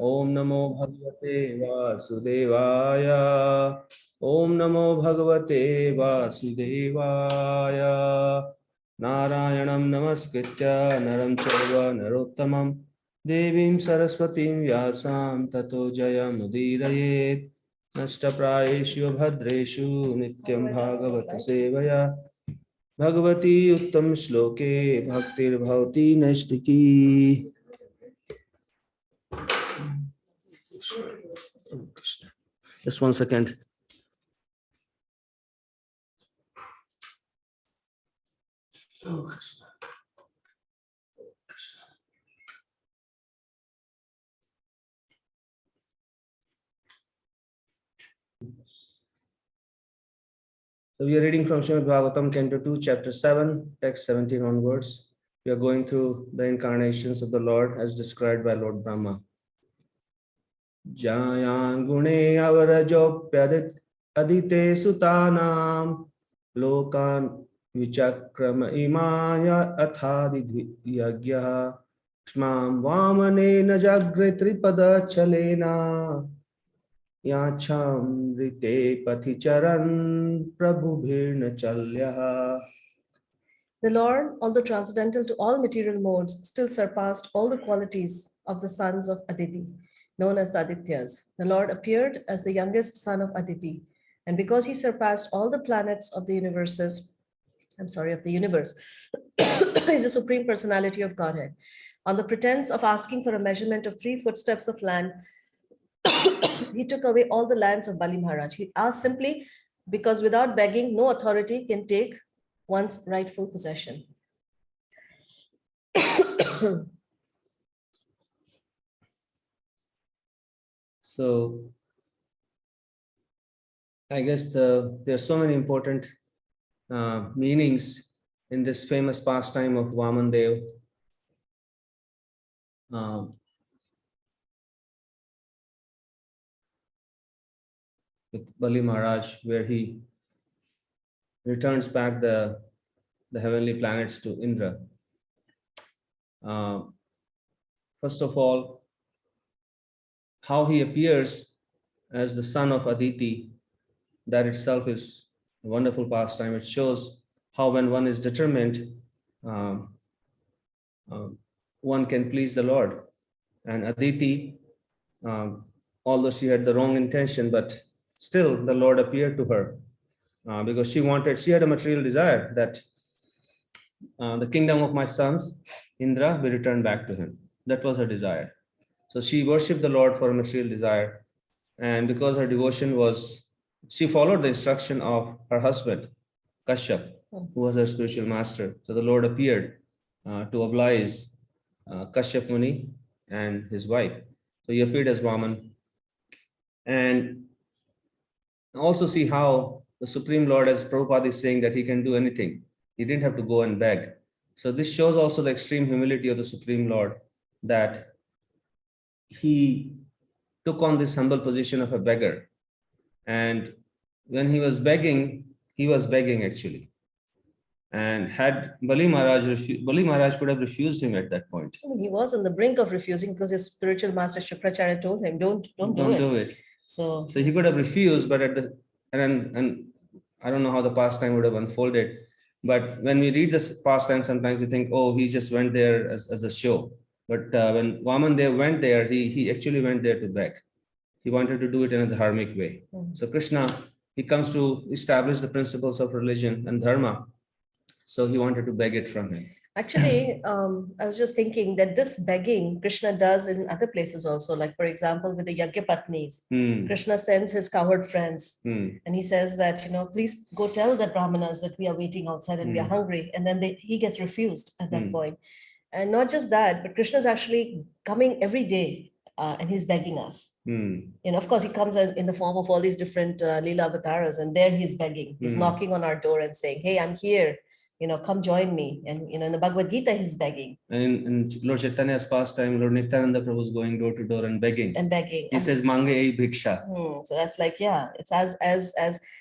Om Namo Bhagavate Vasudevaya. Om Namo Bhagavate Vasudevaya. Narayanam Namaskritya Naram Chaiva Narottamam Devim Saraswatim Vyasam Tato Jayam Udirayet. Nashtaprayeshu Bhadreshu Nityam Bhagavata Sevaya Bhagavati Uttam Shloke Bhaktir Bhavati Naistiki. Just 1 second. So we are reading from Srimad Bhagavatam, Canto 2, Chapter 7, text 17 onwards. We are going through the incarnations of the Lord as described by Lord Brahma. Jayan gune avarajopyadit adite sutanam lokan vichakrama imaya athadi yagya shmam vamanena jagre tripada chalena Yachamrite pathicharan prabhubhirna chalyaha. The Lord, although transcendental to all material modes, still surpassed all the qualities of the sons of Aditi, known as the Adityas. The Lord appeared as the youngest son of Aditi, and because he surpassed all the planets of the universe, is the supreme personality of Godhead. On the pretense of asking for a measurement of 3 footsteps of land, he took away all the lands of Bali Maharaj. He asked simply because without begging, no authority can take one's rightful possession. So, I guess there are so many important meanings in this famous pastime of Vaman Dev. With Bali Maharaj, where he returns back the heavenly planets to Indra. First of all, how he appears as the son of Aditi, that itself is a wonderful pastime. It shows how when one is determined, one can please the Lord. And Aditi, although she had the wrong intention, but still the Lord appeared to her because she had a material desire that the kingdom of my sons, Indra, will return back to him. That was her desire. So she worshipped the Lord for a material desire. And because her devotion was, she followed the instruction of her husband, Kashyap, who was her spiritual master. So the Lord appeared to oblige Kashyap Muni and his wife. So he appeared as Vaman. And also see how the Supreme Lord, as Prabhupada is saying, that he can do anything. He didn't have to go and beg. So this shows also the extreme humility of the Supreme Lord, that he took on this humble position of a beggar. And when he was begging actually. And had Bali Maharaj could have refused him at that point. He was on the brink of refusing because his spiritual master Shukracharya told him, don't do it. So he could have refused, but and I don't know how the pastime would have unfolded. But when we read this pastime, sometimes we think, oh, he just went there as a show. But when Vaman Dev went there, he actually went there to beg. He wanted to do it in a dharmic way. So Krishna, he comes to establish the principles of religion and dharma. So he wanted to beg it from him. Actually, I was just thinking that this begging Krishna does in other places also. Like, for example, with the Yagyapatnis, Krishna sends his cowherd friends and he says that, please go tell the Brahmanas that we are waiting outside and we are hungry. And then he gets refused at that point. And not just that, but Krishna is actually coming every day and he's begging us. Of course, he comes in the form of all these different Leela avatars, and there he's begging. He's knocking on our door and saying, hey, I'm here. Come join me. And, in the Bhagavad Gita, he's begging. And in Lord Chaitanya's pastime, Lord Nityananda Prabhu is going door to door and begging. He says, Mange ei bhiksha. So that's like, yeah, it's as,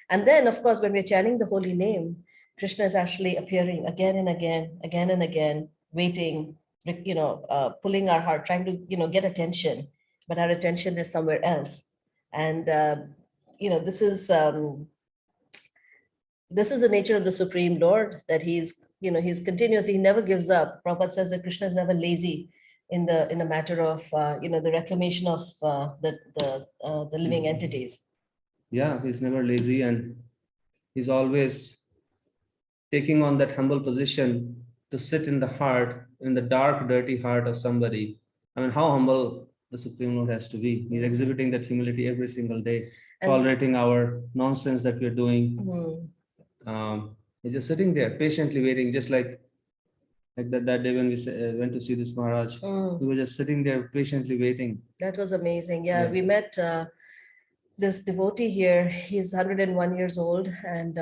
and then, of course, when we're chanting the holy name, Krishna is actually appearing again and again, waiting, pulling our heart, trying to, get attention. but our attention is somewhere else. And this is the nature of the Supreme Lord, that he's continuously, he never gives up. Prabhupada says that Krishna is never lazy in the matter of the reclamation of the living entities. Yeah, he's never lazy, and he's always taking on that humble position to sit in the heart, in the dark, dirty heart of somebody. I mean, how humble the Supreme Lord has to be. He's exhibiting that humility every single day, tolerating our nonsense that we're doing. He's just sitting there patiently waiting, just like that day when we went to see this Maharaj. We were just sitting there patiently waiting. That was amazing. Yeah. We met this devotee here. He's 101 years old, and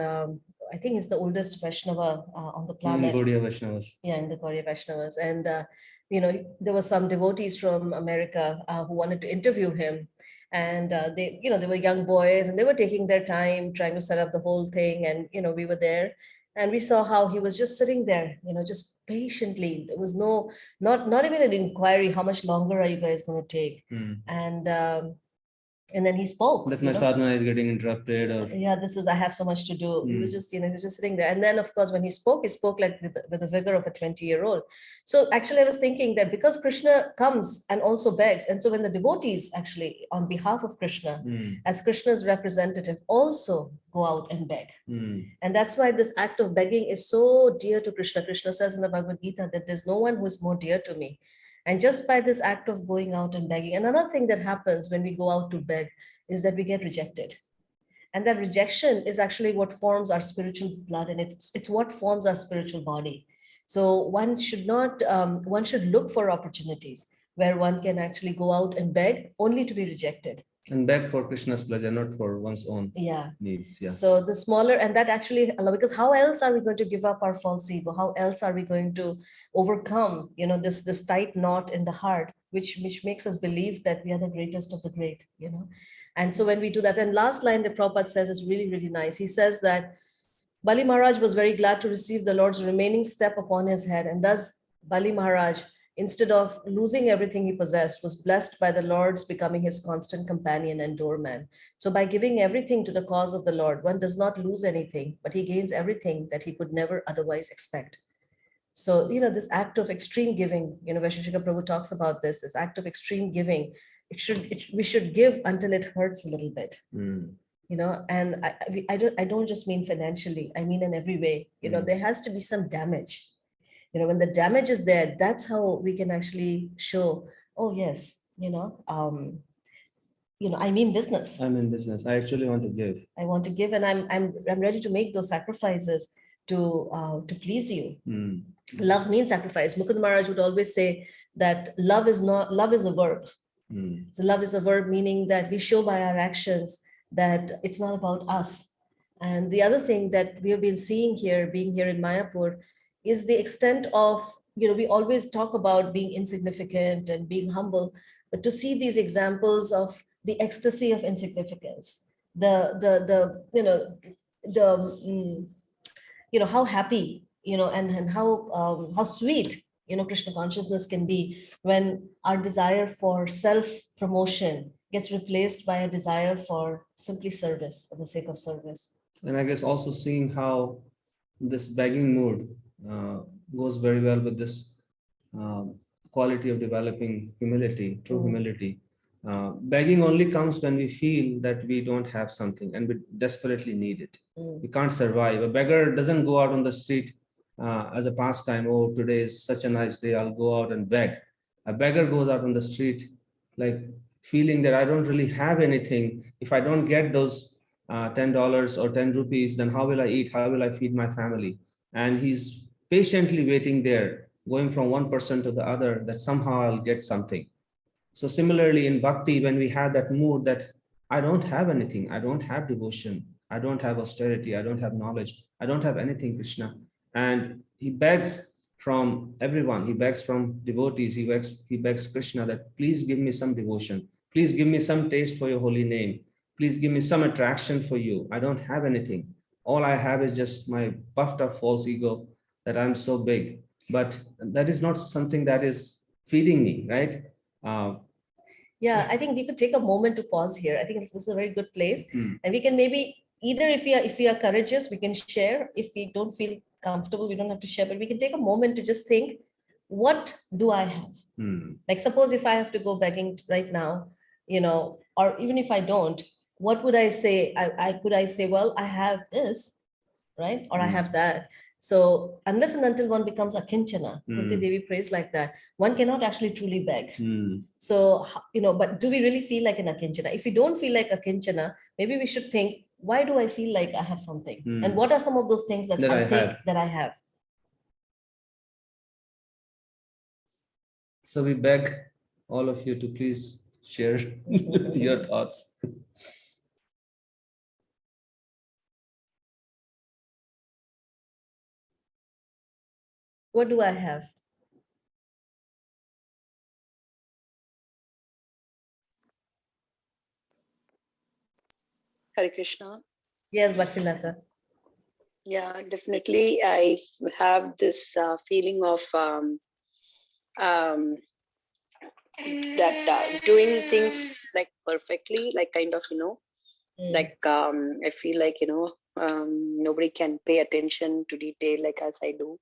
I think he's the oldest Vaishnava on the planet. In Gaudiya Vaishnavas. Yeah, in the Gaudiya Vaishnavas. And there were some devotees from America who wanted to interview him. And they were young boys, and they were taking their time trying to set up the whole thing. And we were there, and we saw how he was just sitting there, just patiently. There was not even an inquiry, how much longer are you guys going to take? And then he spoke that my sadhana is getting interrupted, or I have so much to do. He was just he was just sitting there. And then, of course, when he spoke like with the vigor of a 20-year-old. So actually, I was thinking that because Krishna comes and also begs, and so when the devotees actually on behalf of Krishna, as Krishna's representative, also go out and beg. And that's why this act of begging is so dear to Krishna. Krishna says in the Bhagavad Gita that there's no one who is more dear to me. And just by this act of going out and begging, another thing that happens when we go out to beg is that we get rejected. And that rejection is actually what forms our spiritual blood, and it's what forms our spiritual body. So one should look for opportunities where one can actually go out and beg only to be rejected. And beg for Krishna's pleasure, not for one's own needs. Yeah. So the smaller, and that actually, because how else are we going to give up our false ego? How else are we going to overcome, this tight knot in the heart, which makes us believe that we are the greatest of the great, And so when we do that, and last line that Prabhupada says is really, really nice. He says that Bali Maharaj was very glad to receive the Lord's remaining step upon his head, and thus Bali Maharaj, instead of losing everything he possessed, was blessed by the Lord's becoming his constant companion and doorman. So by giving everything to the cause of the Lord, one does not lose anything, but he gains everything that he could never otherwise expect. So, this act of extreme giving, Vaisheshika Prabhu talks about this act of extreme giving, we should give until it hurts a little bit. And I don't just mean financially, I mean in every way. There has to be some damage. When the damage is there, that's how we can actually show, oh yes, I mean business. I'm in business. I actually want to give. I want to give, and I'm ready to make those sacrifices to please you. Love means sacrifice. Mukund Maharaj would always say that love is a verb. So love is a verb, meaning that we show by our actions that it's not about us. And the other thing that we have been seeing here, being here in Mayapur, is the extent of, we always talk about being insignificant and being humble, but to see these examples of the ecstasy of insignificance, how happy, and how sweet, Krishna consciousness can be when our desire for self-promotion gets replaced by a desire for simply service, for the sake of service. And I guess also seeing how this begging mood goes very well with this quality of developing humility, true humility. Begging only comes when we feel that we don't have something and we desperately need it. We can't survive. A beggar doesn't go out on the street as a pastime. Oh, today is such a nice day, I'll go out and beg. A beggar goes out on the street like feeling that I don't really have anything. If I don't get those $10 or 10 rupees, then how will I eat? How will I feed my family? And he's patiently waiting there, going from one person to the other, that somehow I'll get something. So similarly in bhakti, when we have that mood that I don't have anything, I don't have devotion, I don't have austerity, I don't have knowledge, I don't have anything, Krishna. And he begs from everyone, he begs from devotees, he begs Krishna that please give me some devotion, please give me some taste for your holy name, please give me some attraction for you. I don't have anything. All I have is just my puffed up false ego that I'm so big. But that is not something that is feeding me, right? Yeah, I think we could take a moment to pause here. I think this is a very good place. Mm. And we can maybe either if we are courageous, we can share. If we don't feel comfortable, we don't have to share, but we can take a moment to just think, what do I have? Mm. Like suppose if I have to go begging right now, or even if I don't, what would I say? I could I say, well, I have this, right? Or I have that. So unless and until one becomes a kinchana, Kunti Devi prays like that, one cannot actually truly beg. So, but do we really feel like an akinchana? If we don't feel like a kinchana, maybe we should think, why do I feel like I have something? And what are some of those things that That I I think have. that I have? So we beg all of you to please share your thoughts. What do I have? Hare Krishna. Yes, Bhaktilata. Yeah, definitely. I have this feeling of that doing things like perfectly, like kind of, like I feel like, nobody can pay attention to detail like as I do.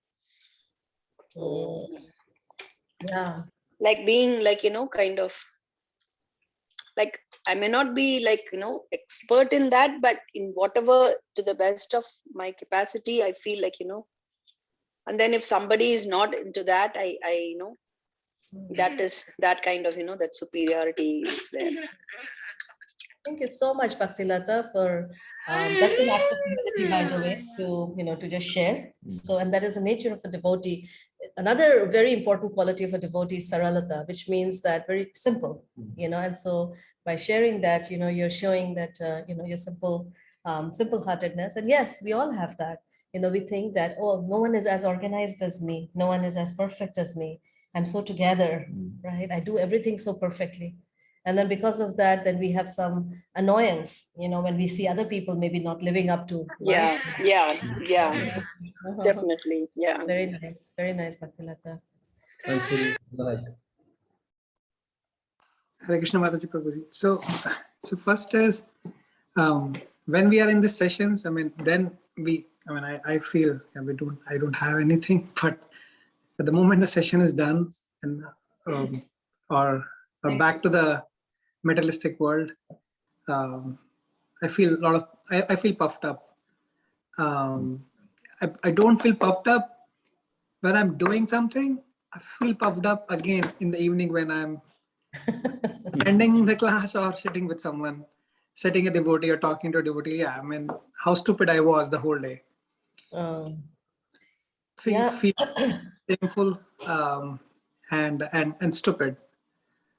Yeah. Like being like, kind of like I may not be like, expert in that, but in whatever to the best of my capacity, I feel like, and then if somebody is not into that, I that is that kind of, that superiority is there. Thank you so much, Bhaktilata, for that's an act of humility, by the way, to just share. So, and that is the nature of a devotee. Another very important quality of a devotee is saralata, which means that very simple, and so by sharing that, you're showing that, your simple-heartedness. And yes, we all have that. We think that, oh, no one is as organized as me. No one is as perfect as me. I'm so together, right? I do everything so perfectly. And then because of that, then we have some annoyance, when we see other people maybe not living up to my standard. Yeah, definitely. Yeah. Very nice, Bhaktilata. And Suri, go ahead. Hare Krishna Mataji Prabhuji. So first is when we are in these sessions, then I feel I don't have anything, but at the moment the session is done and or back to the materialistic world, I feel I feel puffed up. I don't feel puffed up when I'm doing something. I feel puffed up again in the evening when I'm attending the class or sitting with someone, sitting a devotee or talking to a devotee. Yeah, how stupid I was the whole day. Feel shameful and stupid.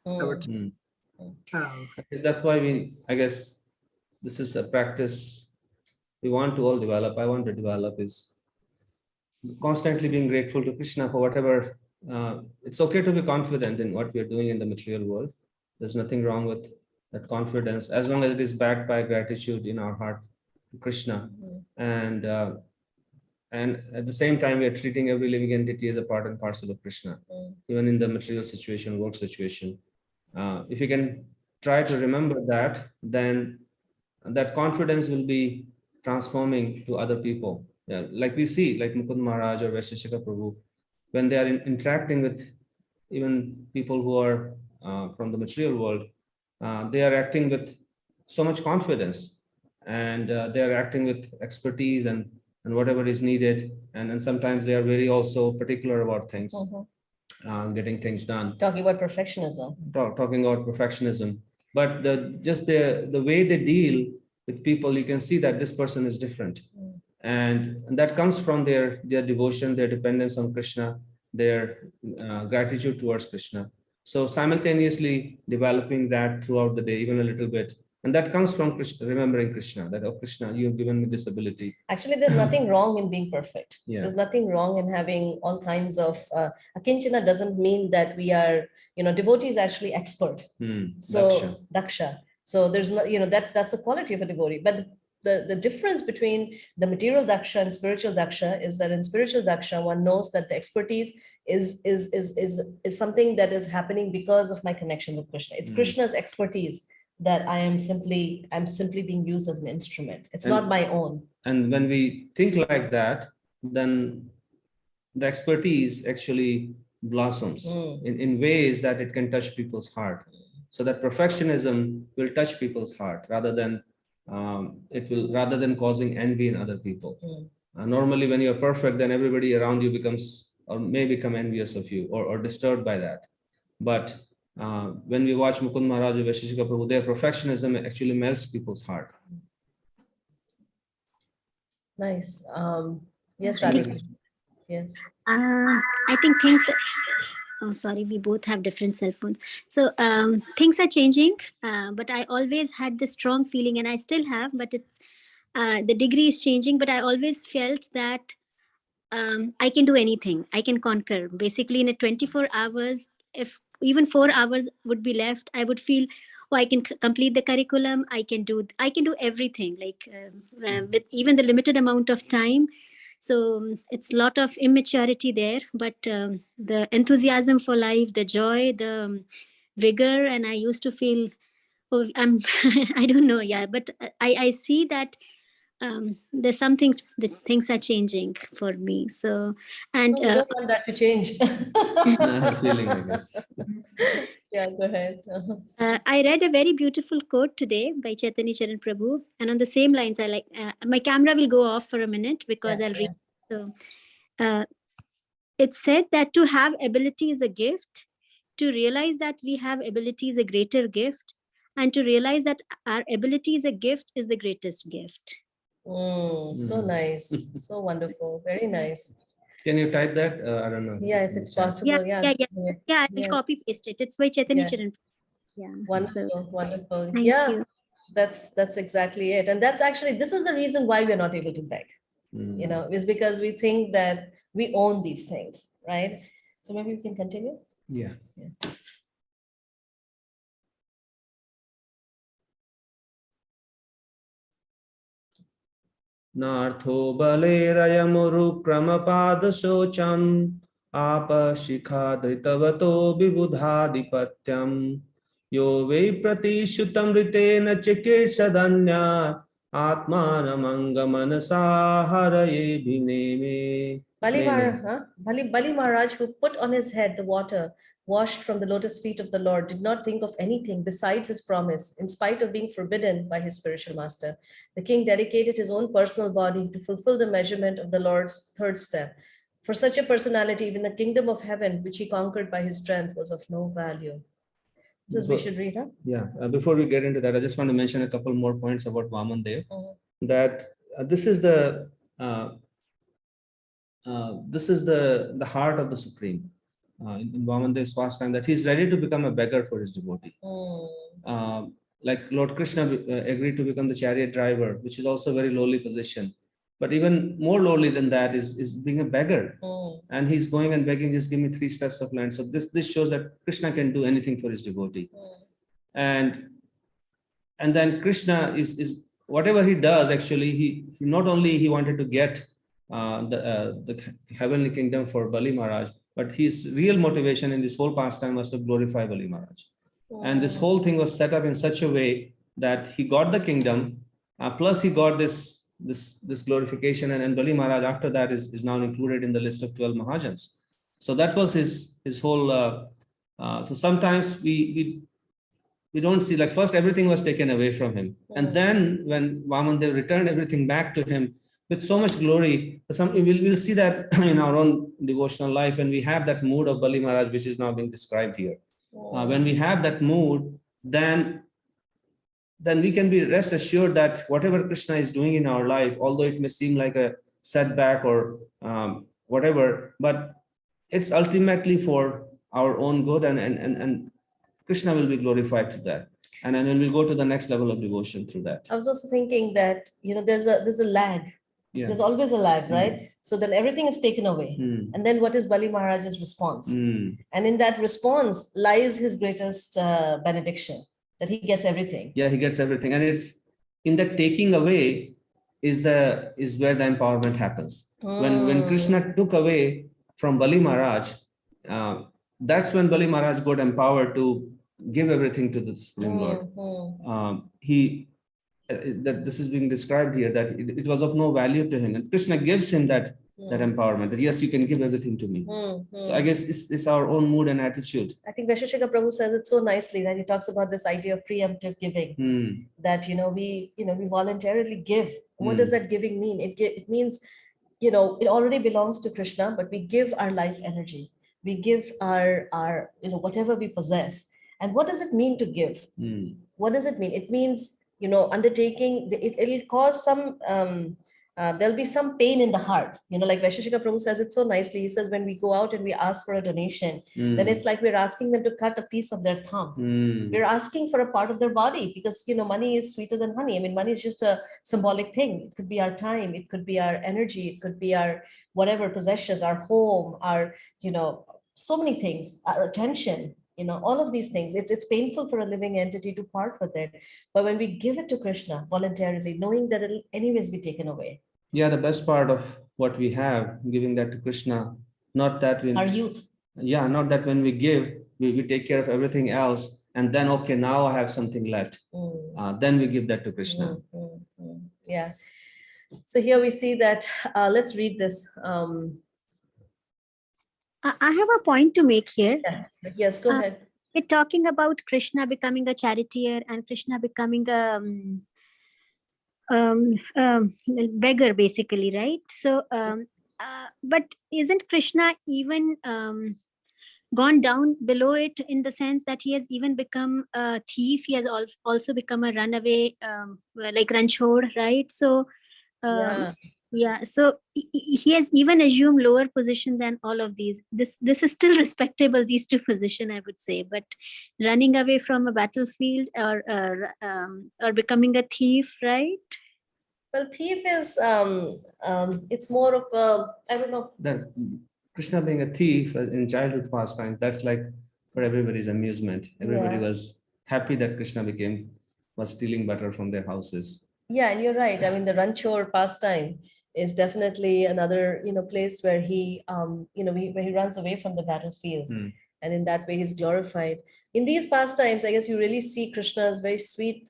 I would say. That's why I guess this is a practice we want to all develop. I want to develop is constantly being grateful to Krishna for whatever. It's okay to be confident in what we are doing in the material world. There's nothing wrong with that confidence as long as it is backed by gratitude in our heart to Krishna. And at the same time, we are treating every living entity as a part and parcel of Krishna, even in the material situation, work situation. If you can try to remember that, then that confidence will be transforming to other people. Yeah, like we see, like Mukund Maharaj or Vaisheshika Prabhu, when they are interacting with even people who are from the material world, they are acting with so much confidence, and they are acting with expertise and whatever is needed. And sometimes they are very also particular about things, getting things done. Talking about perfectionism. Talking about perfectionism. But the way they deal with people, you can see that this person is different. And that comes from their devotion, their dependence on Krishna, their gratitude towards Krishna. So simultaneously developing that throughout the day, even a little bit. And that comes from Krishna, remembering Krishna, that, oh Krishna, you have given me this ability. Actually, there's nothing wrong in being perfect. Yeah. There's nothing wrong in having all kinds of, akinchana doesn't mean that we are, devotee is actually expert. So Daksha. So there's no, that's a quality of a devotee. But the difference between the material daksha and spiritual daksha is that in spiritual daksha, one knows that the expertise is something that is happening because of my connection with Krishna. It's Krishna's expertise that I'm simply being used as an instrument. It's not my own. And when we think like that, then the expertise actually blossoms in ways that it can touch people's heart. So that perfectionism will touch people's heart rather than causing envy in other people. Normally, when you're perfect, then everybody around you becomes or may become envious of you or disturbed by that. But when we watch Mukund Maharaj or Vaisheshika Prabhu, their perfectionism actually melts people's heart. Nice. Yes, I think- Radhika. Yes. I think things. Oh, sorry, we both have different cell phones. So things are changing, but I always had this strong feeling, and I still have, but it's the degree is changing. But I always felt that I can do anything. I can conquer. Basically, in a 24 hours, if even 4 hours would be left, I would feel, oh, I can complete the curriculum. I can do everything, like with even the limited amount of time. So it's a lot of immaturity there, but the enthusiasm for life, the joy, the vigor, and I used to feel, oh, I'm, I don't know, yeah, but I see that there's something, the things are changing for me. So, and We don't want that to change. I have a feeling, I guess. Yeah, go ahead. I read a very beautiful quote today by Chaitanya Charan Prabhu, and on the same lines, I like my camera will go off for a minute because Yeah, I'll read. So, it said that to have ability is a gift, to realize that we have ability is a greater gift, and to realize that our ability is a gift is the greatest gift. So nice. So wonderful. Very nice. Can you type that? I don't know. Yeah, if it's Yeah, possible. Yeah. I will Yeah. copy paste it. It's by Chaitanya Yeah. Charan. Yeah. Wonderful. So, Wonderful. thank Yeah. you. That's exactly it. And that's actually, this is the reason why we're not able to beg, you know, is because we think that we own these things, right? So maybe we can continue. Yeah. नार्थो बलेरयमुरुक्रमपादशोचम् आपशिखाधृतवतो विबुधाधिपत्यम् यो वै प्रतिश्रुतमृतेन चिकीर्षदन्यात् आत्मानमङ्गमनसा हरये भिनेमे. Bali Maharaj, who put on his head the water washed from the lotus feet of the Lord, did not think of anything besides his promise, in spite of being forbidden by his spiritual master. The king dedicated his own personal body to fulfill the measurement of the Lord's third step. For such a personality, even the kingdom of heaven, which he conquered by his strength, was of no value. This is we should read, huh? Yeah. Before we get into that, I just want to mention a couple more points about Vaman Dev. That this is the heart of the Supreme in Vaman Dev's pastime, that he's ready to become a beggar for his devotee. Like Lord Krishna agreed to become the chariot driver, which is also a very lowly position. But even more lowly than that is being a beggar. And he's going and begging, just give me 3 steps of land. So this shows that Krishna can do anything for his devotee. And then Krishna is whatever he does, actually, he not only he wanted to get the heavenly kingdom for Bali Maharaj, but his real motivation in this whole pastime was to glorify Bali Maharaj. And this whole thing was set up in such a way that he got the kingdom, plus he got this glorification, and Bali Maharaj after that is now included in the list of 12 Mahajans. So that was his whole. So sometimes we don't see, like, first everything was taken away from him, and then when Vaman Dev returned everything back to him with so much glory. We'll see that in our own devotional life, and we have that mood of Bali Maharaj, which is now being described here. When we have that mood, then we can be rest assured that whatever Krishna is doing in our life, although it may seem like a setback or whatever, but it's ultimately for our own good, and Krishna will be glorified to that. And then we'll go to the next level of devotion through that. I was also thinking that, you know, there's a lag. Yeah. There's always a lag, right? So then everything is taken away. And then what is Bali Maharaj's response? And in that response lies his greatest benediction, that he gets everything. Yeah, he gets everything. And in the taking away is where the empowerment happens. When Krishna took away from Bali Maharaj, that's when Bali Maharaj got empowered to give everything to the Supreme Lord. That this is being described here, that it was of no value to him, and Krishna gives him that empowerment, that yes, you can give everything to me. So I guess it's our own mood and attitude. I think Vaisheshika Prabhu says it so nicely that he talks about this idea of preemptive giving, that we voluntarily give. What does that giving mean? It means, it already belongs to Krishna, but we give our life energy, we give our whatever we possess. And what does it mean to give? What does it mean? It means, undertaking, it'll cause some, there'll be some pain in the heart. Like Vaisheshika Prabhu says it so nicely. He says, when we go out and we ask for a donation, then it's like we're asking them to cut a piece of their thumb. We're asking for a part of their body, because, money is sweeter than honey. I mean, money is just a symbolic thing. It could be our time, it could be our energy, it could be our whatever possessions, our home, our, so many things, our attention. All of these things, it's painful for a living entity to part with it. But when we give it to Krishna voluntarily, knowing that it'll anyways be taken away. Yeah, the best part of what we have, giving that to Krishna, not that our youth. Yeah, not that when we give, we take care of everything else, and then, okay, now I have something left. Then we give that to Krishna. Yeah. So here we see that, let's read this. I have a point to make here. Yes, go ahead. We're talking about Krishna becoming a charioteer and Krishna becoming a beggar, basically, right? So, but isn't Krishna even gone down below it, in the sense that he has even become a thief? He has also become a runaway, like ranchhod, right? So, so he has even assumed lower position than all of these. This is still respectable, these two positions, I would say. But running away from a battlefield, or becoming a thief, right? Well, thief is it's more of a, I don't know. That Krishna being a thief in childhood pastime, that's like for everybody's amusement. Everybody was happy that Krishna was stealing butter from their houses. Yeah, and you're right. I mean, the ranchhod pastime is definitely another, place where he, where he runs away from the battlefield. And in that way, he's glorified. In these pastimes, I guess you really see Krishna's very sweet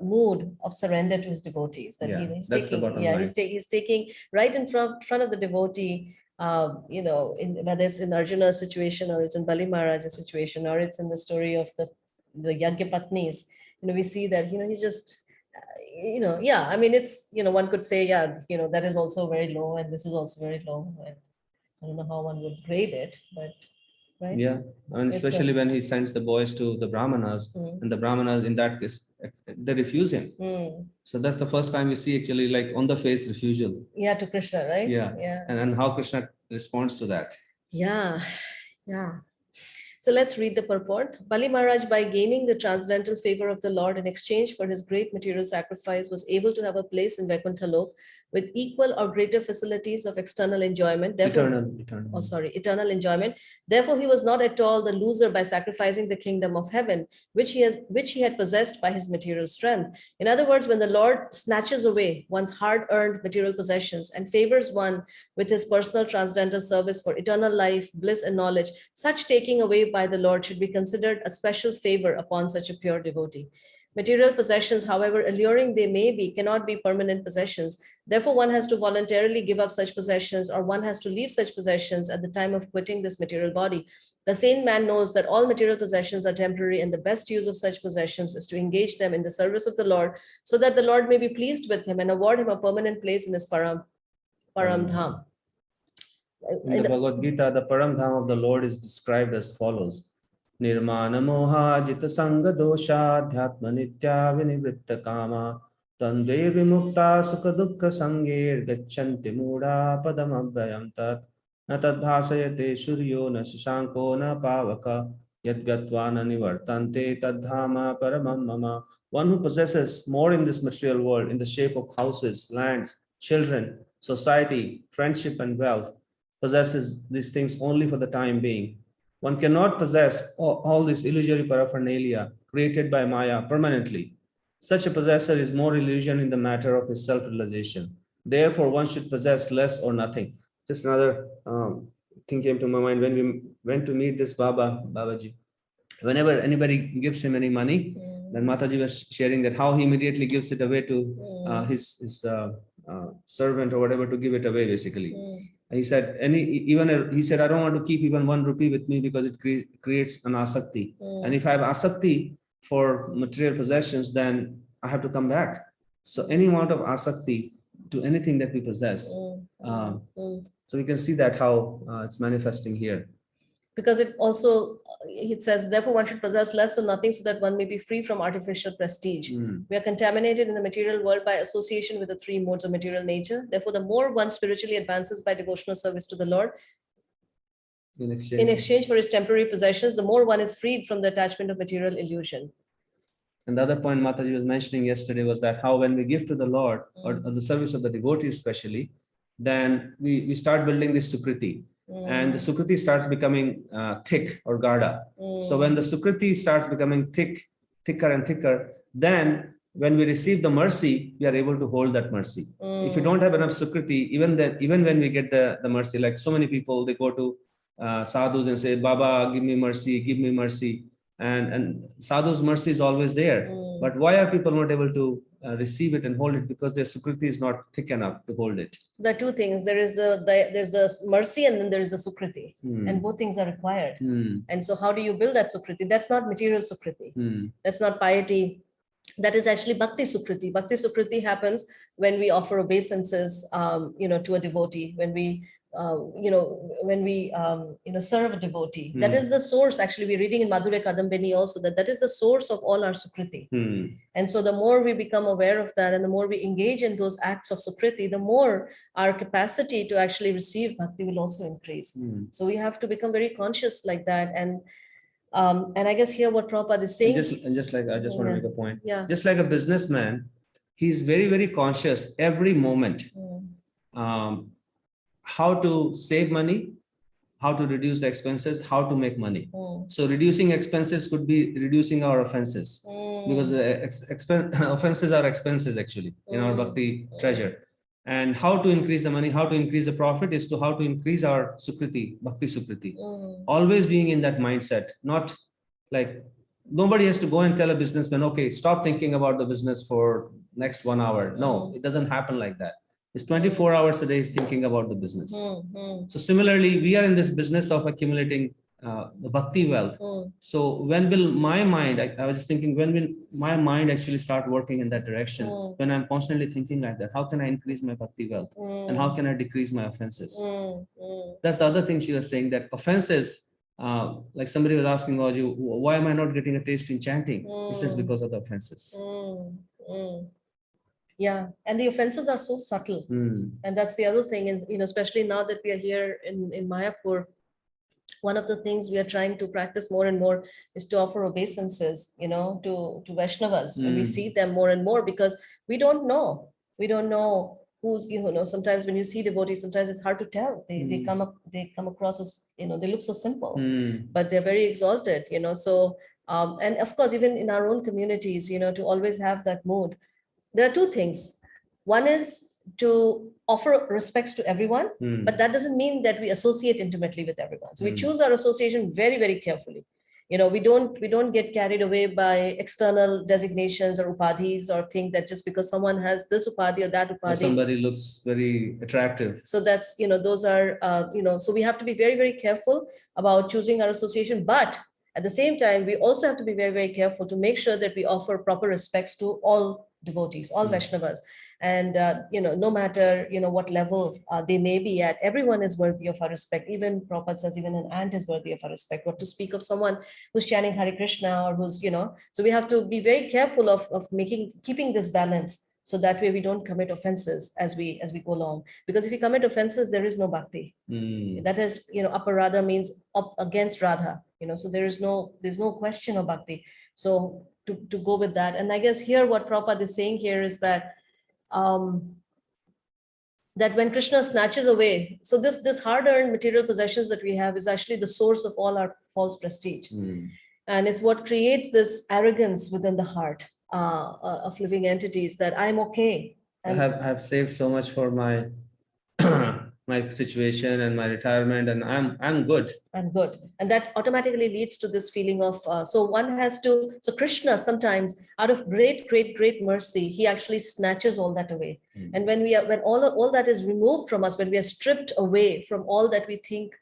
mood of surrender to his devotees. That he's taking, he's taking right in front of the devotee. Whether it's in Arjuna's situation, or it's in Bali Maharaj's situation, or it's in the story of the Yagyapatnis, we see that he's just. I mean, it's, one could say, that is also very low, and this is also very low. And I don't know how one would grade it, but right. Yeah, I mean, especially when he sends the boys to the Brahmanas, and the Brahmanas, in that case, they refuse him. So that's the first time we see actually like on the face refusal. Yeah, to Krishna, right? Yeah. And how Krishna responds to that. Yeah. So let's read the purport. Bali Maharaj, by gaining the transcendental favor of the Lord in exchange for his great material sacrifice, was able to have a place in Vaikuntha Lok with equal or greater facilities of external enjoyment. Therefore, eternal enjoyment. Therefore, he was not at all the loser by sacrificing the kingdom of heaven, which he had possessed by his material strength. In other words, when the Lord snatches away one's hard-earned material possessions and favors one with his personal transcendental service for eternal life, bliss, and knowledge, such taking away by the Lord should be considered a special favor upon such a pure devotee. Material possessions, however alluring they may be, cannot be permanent possessions. Therefore, one has to voluntarily give up such possessions, or one has to leave such possessions at the time of quitting this material body. The sane man knows that all material possessions are temporary, and the best use of such possessions is to engage them in the service of the Lord, so that the Lord may be pleased with him and award him a permanent place in his Param Dham. In the Bhagavad Gita, the Param Dham of the Lord is described as follows. Nirmana moha jita sanga dosha dhyatma nitya vinivritta kama tande vimukta sukha dukkha sangir gacchanti mudha padam abhyayam tat na tad bhasayate suryo na shashanko na pavaka yad gatva na nivartante tadhama paramam mama. One who possesses more in this material world in the shape of houses, lands, children, society, friendship, and wealth possesses these things only for the time being. One cannot possess all this illusory paraphernalia created by Maya permanently. Such a possessor is more illusion in the matter of his self-realization. Therefore, one should possess less or nothing. Just another thing came to my mind when we went to meet this Babaji. Whenever anybody gives him any money, then Mataji was sharing that how he immediately gives it away to his servant or whatever to give it away, basically. He said, he said, I don't want to keep even 1 rupee with me because it creates an asakti. And if I have asakti for material possessions, then I have to come back. So any amount of asakti to anything that we possess. So we can see that how it's manifesting here. Because it also, it says, therefore one should possess less or nothing so that one may be free from artificial prestige. We are contaminated in the material world by association with the 3 modes of material nature. Therefore, the more one spiritually advances by devotional service to the Lord, in exchange for his temporary possessions, the more one is freed from the attachment of material illusion. And the other point Mataji was mentioning yesterday was that how when we give to the Lord or the service of the devotees especially, then we start building this sukriti. And the sukriti starts becoming thick or gada. So when the sukriti starts becoming thicker and thicker, then when we receive the mercy, we are able to hold that mercy. If we don't have enough sukriti, even when we get the mercy, like so many people, they go to sadhus and say, Baba, give me mercy, give me mercy. And sadhu's mercy is always there. But why are people not able to receive it and hold it? Because their sukriti is not thick enough to hold it. So there are 2 things. There's the mercy and then there is the sukriti. And both things are required. And so how do you build that sukriti? That's not material sukriti. That's not piety. That is actually bhakti sukriti. Bhakti sukriti happens when we offer obeisances, to a devotee, when we serve a devotee. That is the source. Actually, we're reading in Madhurya Kadambini also that is the source of all our sukriti. And so the more we become aware of that and the more we engage in those acts of sukriti, the more our capacity to actually receive bhakti will also increase. So we have to become very conscious like that. And I guess here what Prabhupada is saying. And just like I just want to make a point. Yeah. Just like a businessman, he's very, very conscious every moment. How to save money, how to reduce the expenses, how to make money. So reducing expenses could be reducing our offenses, because offenses are expenses actually in our bhakti treasure. And how to increase the money, how to increase the profit is to how to increase our sukriti, bhakti sukriti. Always being in that mindset, not like nobody has to go and tell a businessman, okay, stop thinking about the business for next 1 hour. No, it doesn't happen like that. It's 24 hours a day is thinking about the business. So similarly, we are in this business of accumulating the bhakti wealth. So when will my mind, I was just thinking, when will my mind actually start working in that direction? When I'm constantly thinking like that, how can I increase my bhakti wealth? And how can I decrease my offenses? That's the other thing she was saying, that offenses, like somebody was asking, why am I not getting a taste in chanting? He says, because of the offenses. Yeah, and the offenses are so subtle. And that's the other thing. And especially now that we are here in Mayapur, one of the things we are trying to practice more and more is to offer obeisances, to Vaishnavas. And we see them more and more because we don't know who's, sometimes when you see devotees, sometimes it's hard to tell. They come across as, they look so simple, but they're very exalted, so, and of course, even in our own communities, to always have that mood. There are 2 things. One is to offer respects to everyone, but that doesn't mean that we associate intimately with everyone. So we choose our association very, very carefully. We don't get carried away by external designations or upadhis, or think that just because someone has this upadhi or that upadhi, or somebody looks very attractive. So that's, those are, so we have to be very, very careful about choosing our association. But at the same time, we also have to be very, very careful to make sure that we offer proper respects to all devotees, all Vaishnavas. And, no matter, what level they may be at, everyone is worthy of our respect. Even Prabhupada says, even an ant is worthy of our respect. What to speak of someone who's chanting Hare Krishna or who's, so we have to be very careful of keeping this balance. So that way we don't commit offenses as we go along. Because if we commit offenses, there is no bhakti. That is, aparadha means up against Radha. So there's no question of bhakti. So to go with that. And I guess here what Prabhupada is saying here is that that when Krishna snatches away, so this hard-earned material possessions that we have is actually the source of all our false prestige. And it's what creates this arrogance within the heart. of living entities, that I'm okay. And I have saved so much for my my situation and my retirement, and I'm good. I'm good. And that automatically leads to this feeling of, so one has to, so Krishna sometimes out of great mercy, he actually snatches all that away. And when all that is removed from us, when we are stripped away from all that we think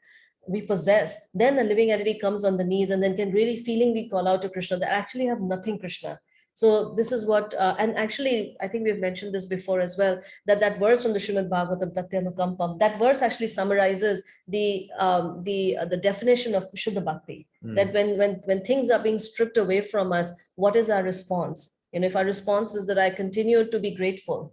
we possess, then a living entity comes on the knees and then can really feelingly call out to Krishna that I actually have nothing, Krishna. So this is what, and actually, I think we've mentioned this before as well, that verse from the Srimad Bhagavatam, Tatyanukampam, that verse actually summarizes the definition of Shuddha Bhakti. That when things are being stripped away from us, what is our response? If our response is that I continue to be grateful,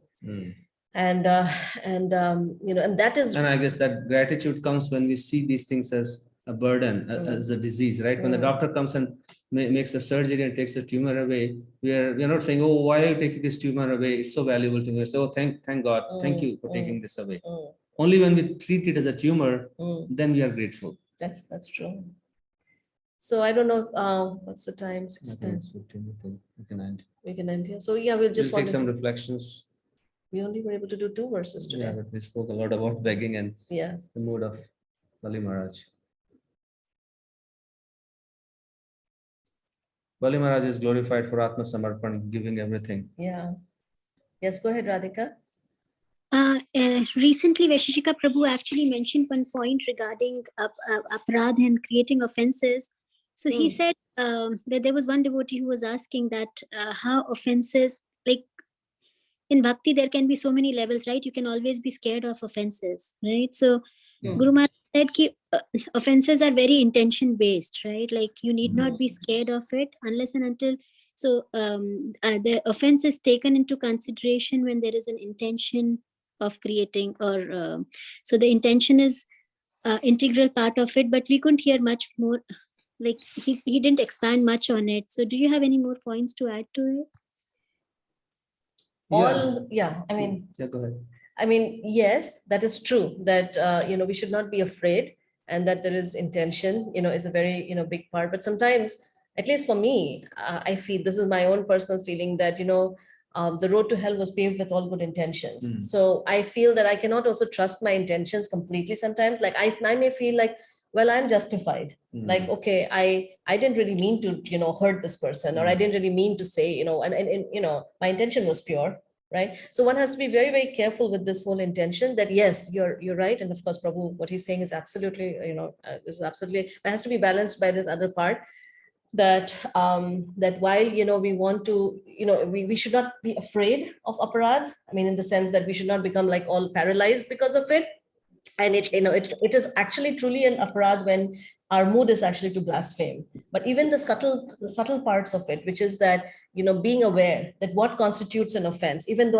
and that is, and I guess that gratitude comes when we see these things as a burden, as a disease, right? When the doctor comes and makes the surgery and takes the tumor away, we are not saying, oh, why are you taking this tumor away? It's so valuable to me. So thank God, thank you for taking this away. Only when we treat it as a tumor, then we are grateful. That's true. So I don't know, what's the time? 6:10. We can end. We can end here. So yeah, we'll just We'll take some reflections. We only were able to do 2 verses today. Yeah, but we spoke a lot about begging and Yeah. the mood of Bali Maharaj. Bali Maharaj is glorified for Atma Samarpan, giving everything. Yeah. Yes, go ahead, Radhika. Recently, Vaisheshika Prabhu actually mentioned one point regarding aparadh and creating offenses. So he said that there was one devotee who was asking that how offenses, like in bhakti, there can be so many levels, right? You can always be scared of offenses, right? So Guru Maharaj said ki, offenses are very intention based, right? Like you need not be scared of it unless and until. So the offense is taken into consideration when there is an intention of creating, or so the intention is integral part of it, but we couldn't hear much more. Like he didn't expand much on it. So do you have any more points to add to it? Yeah, go ahead. I mean, yes, that is true that, we should not be afraid, and that there is intention, is a very, big part. But sometimes, at least for me, I feel, this is my own personal feeling, that, the road to hell was paved with all good intentions. So I feel that I cannot also trust my intentions completely sometimes. Like I may feel like, well, I'm justified. Like, okay, I didn't really mean to, hurt this person, or I didn't really mean to say, and my intention was pure. Right. So one has to be very, very careful with this whole intention, that yes, you're right. And of course, Prabhu, what he's saying is absolutely, this is absolutely, it has to be balanced by this other part, that that while, we want to, we should not be afraid of aparadhs. I mean, in the sense that we should not become like all paralyzed because of it. And it is actually truly an aparadh when our mood is actually to blaspheme. But even the subtle parts of it, which is that, being aware that what constitutes an offense, even though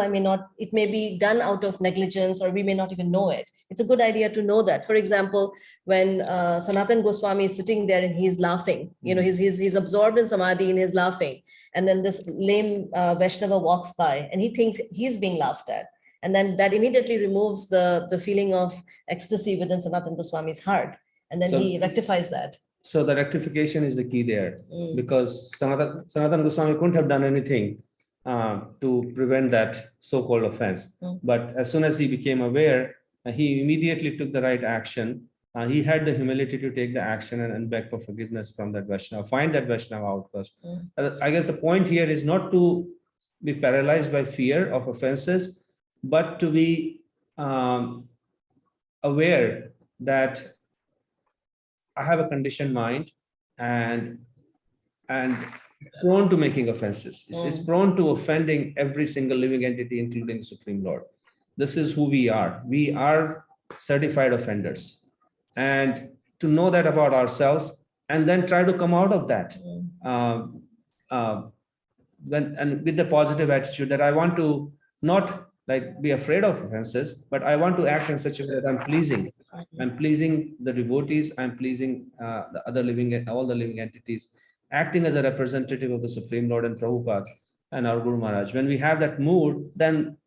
it may be done out of negligence, or we may not even know it. It's a good idea to know that. For example, when Sanatan Goswami is sitting there and he's laughing, he's absorbed in samadhi and he's laughing. And then this lame Vaishnava walks by and he thinks he's being laughed at. And then that immediately removes the feeling of ecstasy within Sanatan Goswami's heart. And then he rectifies that. So the rectification is the key there, because Sanatan Goswami couldn't have done anything to prevent that so-called offense. But as soon as he became aware, he immediately took the right action. He had the humility to take the action and beg for forgiveness from that Vaishnava, find that Vaishnava out first. I guess the point here is not to be paralyzed by fear of offenses, but to be aware that I have a conditioned mind and prone to making offenses. It's prone to offending every single living entity, including the Supreme Lord. This is who we are. We are certified offenders. And to know that about ourselves and then try to come out of that with the positive attitude that I want to not like be afraid of offenses, but I want to act in such a way that I'm pleasing. I'm pleasing the devotees. I'm pleasing the other all the living entities, acting as a representative of the Supreme Lord and Prabhupada and our Guru Maharaj. When we have that mood, then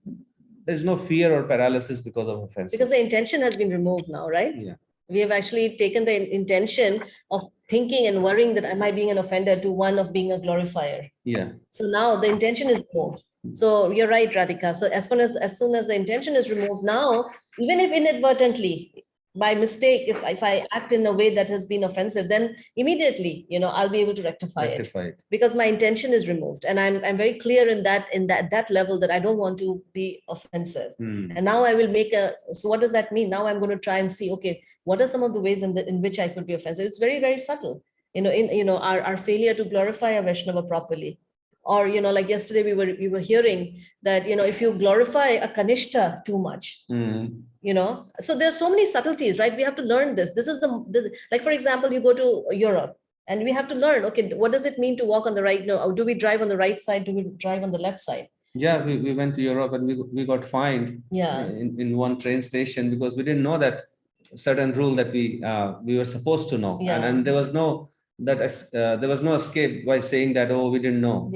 there's no fear or paralysis because of offenses. Because the intention has been removed now, right? Yeah. We have actually taken the intention of thinking and worrying that am I being an offender to one of being a glorifier. Yeah. So now the intention is removed. So you're right, Radhika. So as soon as the intention is removed, now, even if inadvertently, by mistake, if I act in a way that has been offensive, then immediately, I'll be able to rectify it because my intention is removed. And I'm very clear in that level that I don't want to be offensive. And now I will so what does that mean? Now I'm going to try and see, okay, what are some of the ways in which I could be offensive? It's very, very subtle, our failure to glorify a Vaishnava properly. Or, like yesterday we were hearing that, if you glorify a Kanishta too much, so there's so many subtleties, right? We have to learn this. This is like, for example, you go to Europe and we have to learn, okay, what does it mean to walk on the right? No, do we drive on the right side? Do we drive on the left side? Yeah, we went to Europe and we got fined in one train station because we didn't know that certain rule that we were supposed to know. And there was no there was no escape by saying that, oh, we didn't know.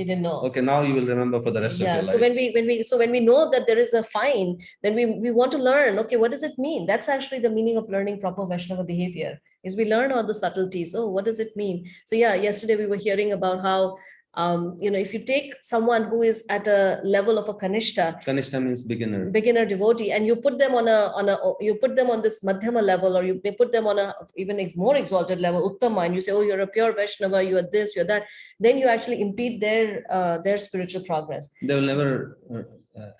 Okay, now you will remember for the rest of your life. So when we know that there is a fine, then we want to learn, okay, what does it mean? That's actually the meaning of learning proper Vaishnava behavior, is we learn all the subtleties. Oh, what does it mean? So yesterday we were hearing about how if you take someone who is at a level of a Kanishta means beginner devotee, and you put them on this Madhyama level, or you may put them on a even more exalted level, Uttama, and you say, oh, you're a pure Vaishnava, you are this, you're that, then you actually impede their spiritual progress. They will never,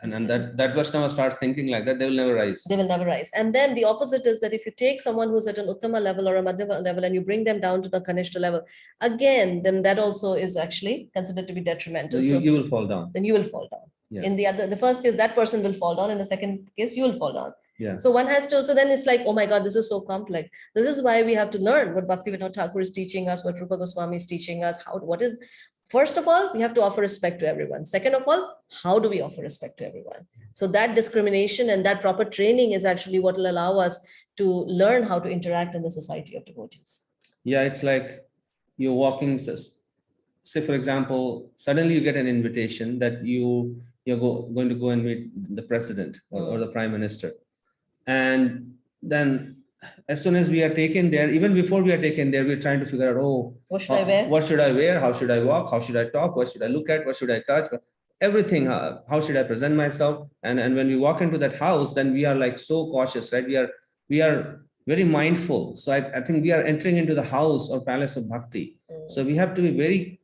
and that Vaishnava starts thinking like that, they will never rise. They will never rise. And then the opposite is that if you take someone who's at an Uttama level or a Madhyama level and you bring them down to the Kanishta level, again, then that also is actually considered to be detrimental. So you will fall down. Then you will fall down. Yeah. In the first case, that person will fall down. In the second case, you will fall down. Yeah. So one has to, so then it's like, oh my God, this is so complex. This is why we have to learn what Bhaktivinoda Thakur is teaching us, what Rupa Goswami is teaching us, first of all, we have to offer respect to everyone. Second of all, how do we offer respect to everyone? So that discrimination and that proper training is actually what will allow us to learn how to interact in the society of devotees. Yeah, it's like you're walking, say for example, suddenly you get an invitation that you're going to go and meet the president or the prime minister. And then as soon as we are taken there, even before we are taken there, we're trying to figure out, what should I wear? What should I wear? How should I walk? How should I talk? What should I look at? What should I touch? Everything. How should I present myself? And when we walk into that house, then we are like so cautious, right? We are very mindful. So I think we are entering into the house or palace of bhakti. So we have to be very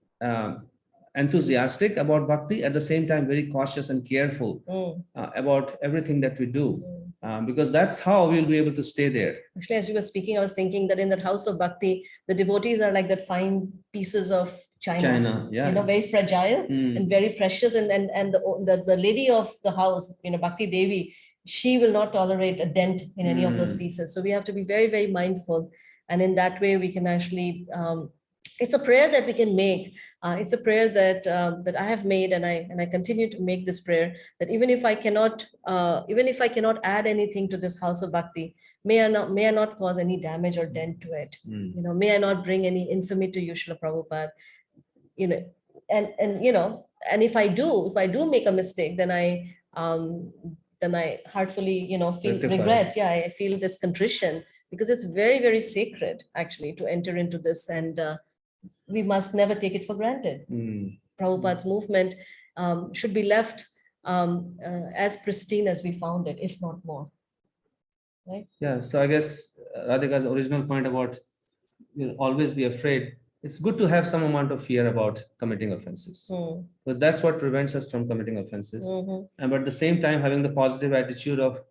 enthusiastic about bhakti, at the same time very cautious and careful about everything that we do. Because that's how we'll be able to stay there. Actually, as you were speaking, I was thinking that in that house of bhakti, the devotees are like that fine pieces of china, very fragile and very precious. And the lady of the house, Bhakti Devi, she will not tolerate a dent in any of those pieces. So we have to be very, very mindful. And in that way, we can actually, it's a prayer that we can make. It's a prayer that I have made, and I continue to make this prayer, that even if I cannot add anything to this house of bhakti, may I not cause any damage or dent to it. May I not bring any infamy to you, Srila Prabhupada. And if I do make a mistake, then I heartfully feel regret. Yeah, I feel this contrition, because it's very, very sacred actually to enter into this, and we must never take it for granted. Prabhupada's movement should be left as pristine as we found it, if not more. Right? Yeah. So I guess Radhika's original point about always be afraid. It's good to have some amount of fear about committing offenses. But that's what prevents us from committing offenses. And but at the same time, having the positive attitude of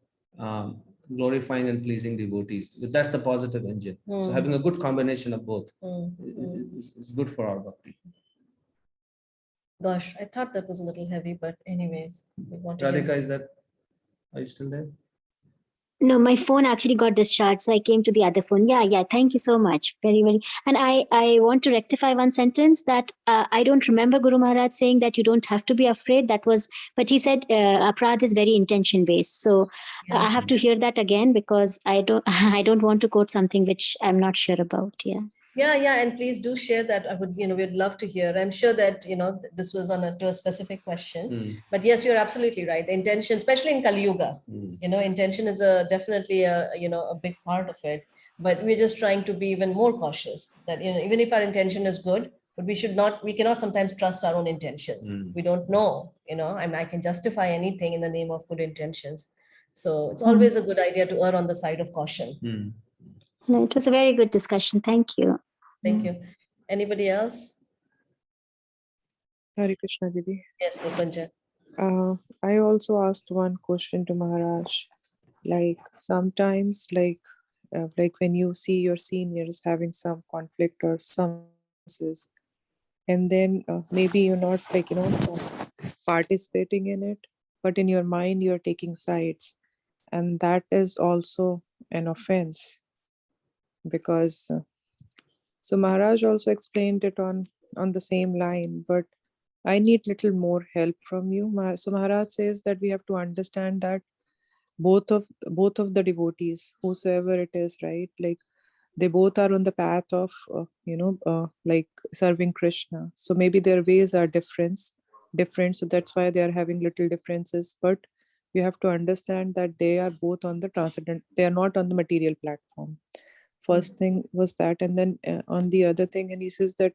glorifying and pleasing devotees. That's the positive engine. So having a good combination of both is good for our bhakti. Gosh, I thought that was a little heavy, but anyways. Radhika, are you still there? No, my phone actually got discharged, so I came to the other phone. Yeah. Thank you so much. Very, very. And I want to rectify one sentence that I don't remember Guru Maharaj saying that you don't have to be afraid. But he said aparadha is very intention based. So I have to hear that again, because I don't want to quote something which I'm not sure about. Yeah, and please do share that. I would, we'd love to hear. I'm sure that, this was to a specific question, but yes, you're absolutely right. The intention, especially in Kali Yuga, intention is definitely a big part of it. but we're just trying to be even more cautious that, even if our intention is good, but we cannot sometimes trust our own intentions. We don't know, I can justify anything in the name of good intentions. So it's always a good idea to err on the side of caution. No, it was a very good discussion. Thank you. Thank you. Anybody else? Hare Krishna, Didi. Yes, Nikunja. I also asked one question to Maharaj. Like sometimes, like when you see your seniors having some conflict or some differences, and then maybe you're not participating in it, but in your mind you're taking sides, and that is also an offense because. So Maharaj also explained it on the same line, but I need little more help from you. So Maharaj says that we have to understand that both of the devotees, whosoever it is, right? Like they both are on the path of like serving Krishna. So maybe their ways are different. So that's why they are having little differences. But you have to understand that they are both on the transcendent. They are not on the material platform. First thing was that, and then on the other thing, and he says that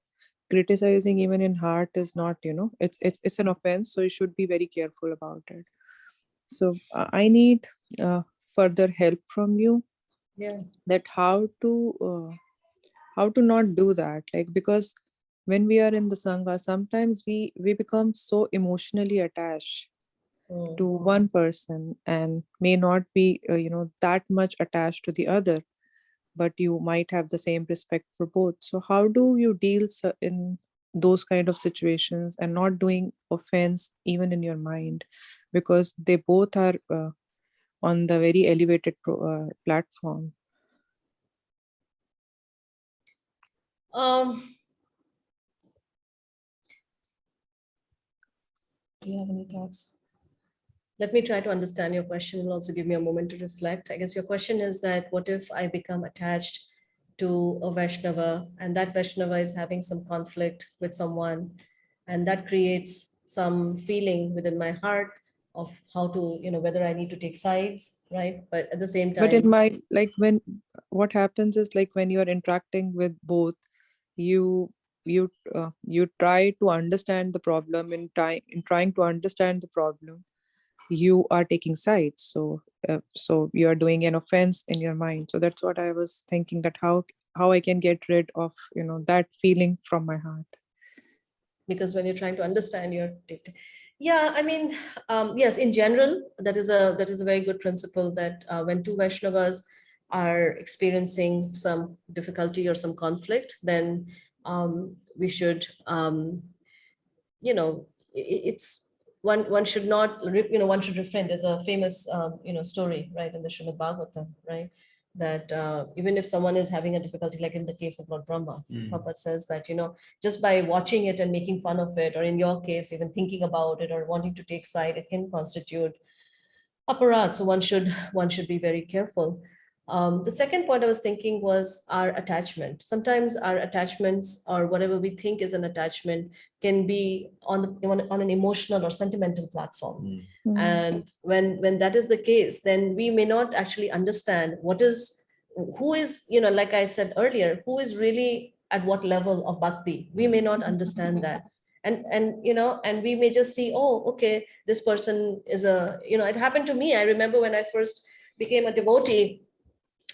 criticizing even in heart is not, it's an offense. So you should be very careful about it. So I need further help from you. Yeah. That how to not do that, like, because when we are in the sangha, sometimes we become so emotionally attached to one person and may not be that much attached to the other, but you might have the same respect for both. So how do you deal in those kind of situations and not doing offense even in your mind, because they both are on the very elevated platform? Do you have any thoughts? Let me try to understand your question. Will also give me a moment to reflect. I guess your question is that what if I become attached to a Vaishnava and that Vaishnava is having some conflict with someone, and that creates some feeling within my heart of how to, whether I need to take sides, right? But at the same But in time, my, like, when what happens is, like, when you are interacting with both, you you try to understand the problem. In trying to understand the problem, you are taking sides. So you are doing an offense in your mind. So that's what I was thinking, that how I can get rid of that feeling from my heart. because when you're trying to understand your data. Yeah, I mean, yes, in general, that is a very good principle that when two Vaishnavas are experiencing some difficulty or some conflict, then we should, it's one should not, one should refrain. There's a famous, story, right, in the Srimad Bhagavatam, right? That even if someone is having a difficulty, like in the case of Lord Brahma, Prabhupada says that, just by watching it and making fun of it, or in your case, even thinking about it or wanting to take side, it can constitute aparad. So one should be very careful. The second point I was thinking was our attachment. Sometimes our attachments, or whatever we think is an attachment, can be on an emotional or sentimental platform. And when that is the case, then we may not actually understand who is, like I said earlier, who is really at what level of bhakti. We may not understand that. And we may just see, oh, okay, this person is it happened to me. I remember when I first became a devotee,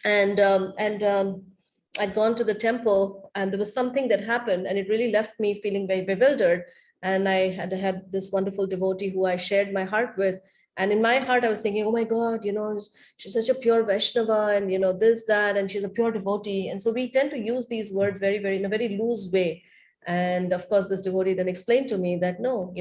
and I'd gone to the temple, and there was something that happened, and it really left me feeling very bewildered. And I had this wonderful devotee who I shared my heart with. And in my heart, I was thinking, oh my God, she's such a pure Vaishnava, and this, that, and she's a pure devotee. And so we tend to use these words very, very in a very loose way. And of course, this devotee then explained to me that no,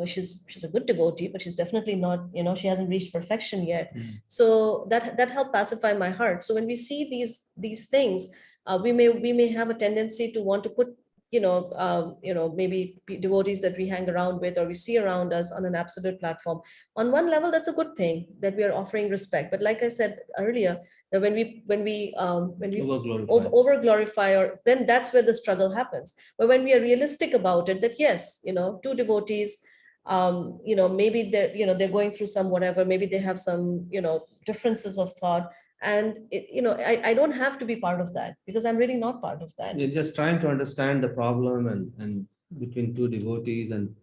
she's a good devotee, but she's definitely not, she hasn't reached perfection yet. So that helped pacify my heart. So when we see these things, we may have a tendency to want to put maybe devotees that we hang around with or we see around us on an absolute platform. On one level, that's a good thing that we are offering respect. But like I said earlier, that when we over glorify, or then that's where the struggle happens. But when we are realistic about it, that yes, two devotees, maybe they're going through some whatever, maybe they have some differences of thought, And I don't have to be part of that, because I'm really not part of that. You're just trying to understand the problem and between two devotees, and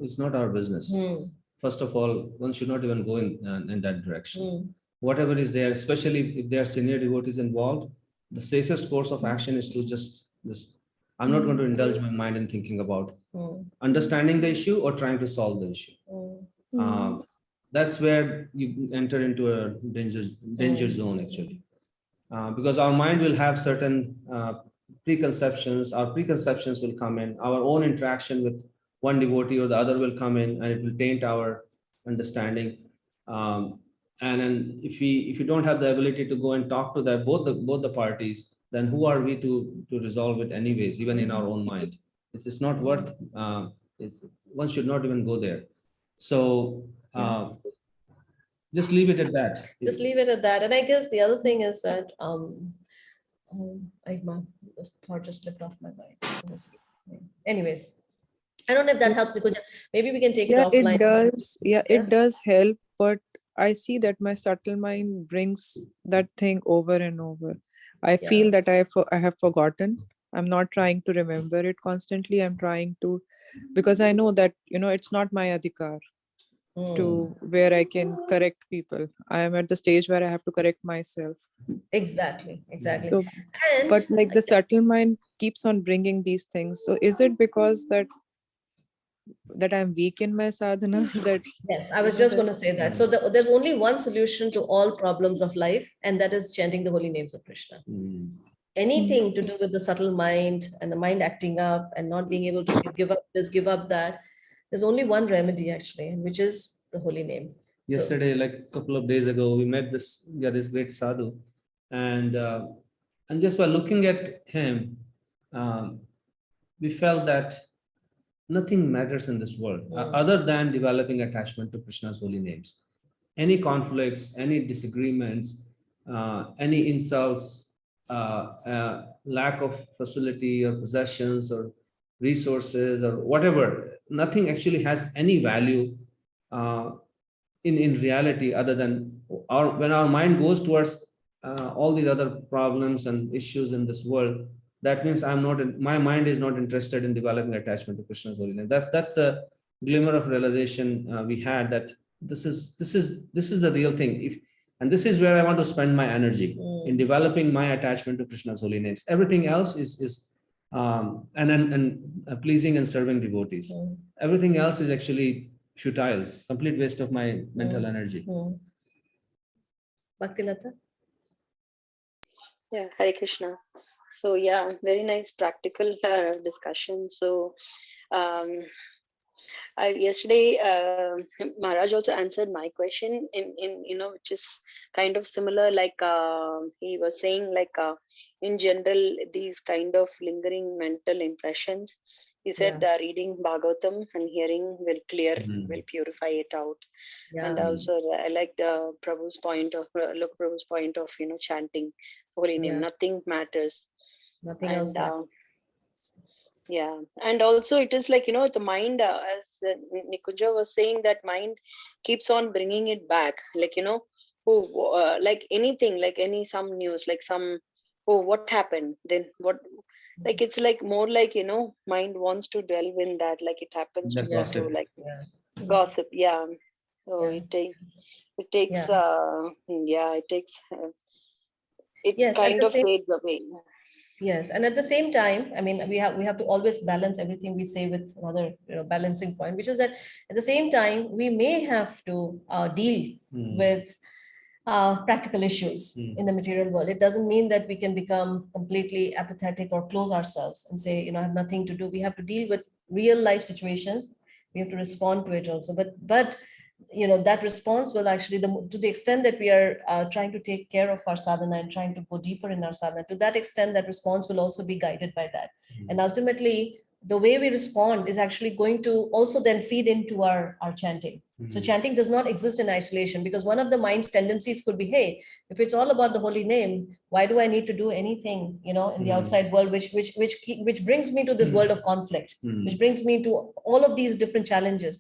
it's not our business. First of all, one should not even go in that direction. Whatever is there, especially if there are senior devotees involved, the safest course of action is to just I'm not going to indulge my mind in thinking about understanding the issue or trying to solve the issue. That's where you enter into a danger zone, actually. Because our mind will have certain preconceptions. Our preconceptions will come in. Our own interaction with one devotee or the other will come in, and it will taint our understanding. And then if we don't have the ability to go and talk to both the parties, then who are we to resolve it anyways, even in our own mind? It's not worth. One should not even go there. So just leave it at that. Just leave it at that. And I guess the other thing is that this thought just slipped off my mind. Anyways, I don't know if that helps, Nikunja. Maybe we can take it offline. It does. It does help, but I see that my subtle mind brings that thing over and over. I feel that I have forgotten. I'm not trying to remember it constantly. I'm trying to, because I know that, it's not my adhikar to where I can correct people. I am at the stage where I have to correct myself. Exactly. So, but like the subtle mind keeps on bringing these things. So is it because that I'm weak in my sadhana? Yes, I was just going to say that. So there's only one solution to all problems of life, and that is chanting the holy names of Krishna. Anything to do with the subtle mind and the mind acting up and not being able to give up this, give up that, there's only one remedy, actually, which is the holy name. Yesterday, like a couple of days ago, we met this great sadhu, and just by looking at him, we felt that nothing matters in this world other than developing attachment to Krishna's holy names. Any conflicts, any disagreements, any insults, lack of facility or possessions or resources or whatever, nothing actually has any value in reality, other than when our mind goes towards all these other problems and issues in this world. That means my mind is not interested in developing attachment to Krishna's holy name. That's the glimmer of realization we had, that this is the real thing. And this is where I want to spend my energy, in developing my attachment to Krishna's holy names. Everything else is pleasing and serving devotees. Everything else is actually futile, complete waste of my mental energy. Bhaktilata? Yeah, Hare Krishna. So yeah, very nice practical discussion. So yesterday Maharaj also answered my question in which is kind of similar, like he was saying, like in general, these kind of lingering mental impressions, he said reading Bhagavatam and hearing will purify it out. And also I like Prabhu's point of chanting holy name. Nothing matters. Nothing else matters. Yeah, and also it is like, the mind, as Nikunja was saying, that mind keeps on bringing it back, like, like anything, like some news, like what happened, then what, like it's like more like, mind wants to delve in that, like it happens to go to like gossip. So it takes it kind of fades away. Yes, and at the same time, I mean, we have to always balance everything we say with another balancing point, which is that at the same time we may have to deal with practical issues in the material world. It doesn't mean that we can become completely apathetic or close ourselves and say, I have nothing to do. We have to deal with real life situations. We have to respond to it also. But that response will actually, to the extent that we are trying to take care of our sadhana and trying to go deeper in our sadhana, to that extent, that response will also be guided by that. And ultimately, the way we respond is actually going to also then feed into our chanting. So chanting does not exist in isolation, because one of the mind's tendencies could be, hey, if it's all about the holy name, why do I need to do anything, in the outside world, which brings me to this world of conflict, which brings me to all of these different challenges.